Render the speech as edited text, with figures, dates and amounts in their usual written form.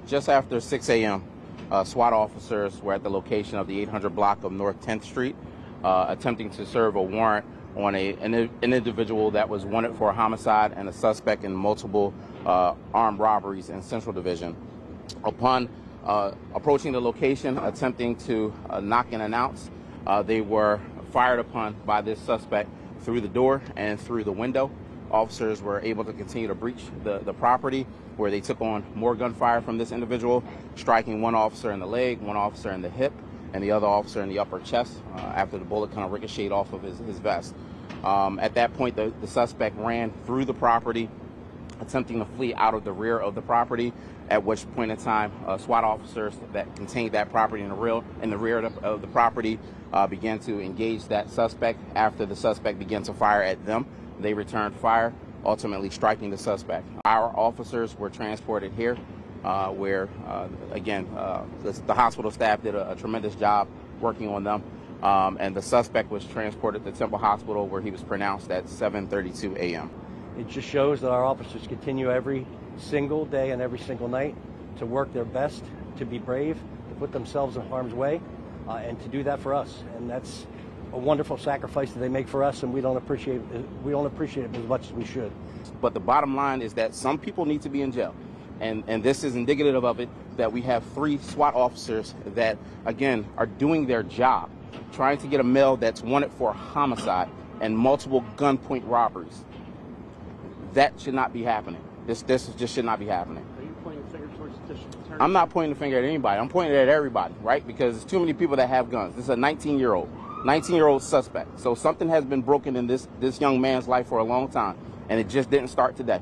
Just after 6 a.m., SWAT officers were at the location of the 800 block of North 10th Street, attempting to serve a warrant on an individual that was wanted for a homicide and a suspect in multiple armed robberies in Central Division. Upon approaching the location, attempting to knock and announce, they were fired upon by this suspect through the door and through the window. Officers were able to continue to breach the property, where they took on more gunfire from this individual, striking one officer in the leg, one officer in the hip, and the other officer in the upper chest after the bullet kind of ricocheted off of his vest. At that point, the suspect ran through the property, attempting to flee out of the rear of the property, at which point in time, SWAT officers that contained that property in the rear of the property began to engage that suspect. After the suspect began to fire at them, they returned fire, ultimately striking the suspect. Our officers were transported here, where, again, the hospital staff did a tremendous job working on them, and the suspect was transported to Temple Hospital, where he was pronounced at 7:32 a.m. It just shows that our officers continue every single day and every single night to work their best, to be brave, to put themselves in harm's way, and to do that for us. And that's a wonderful sacrifice that they make for us, and we don't appreciate it as much as we should. But the bottom line is that some people need to be in jail. And this is indicative of it, that we have 3 SWAT officers that, again, are doing their job, trying to get a male that's wanted for homicide and multiple gunpoint robberies. That should not be happening. This just should not be happening. Are you pointing the finger towards the district attorney? I'm not pointing the finger at anybody. I'm pointing it at everybody, right? Because there's too many people that have guns. This is a 19-year-old suspect. So something has been broken in this young man's life for a long time, and it just didn't start today.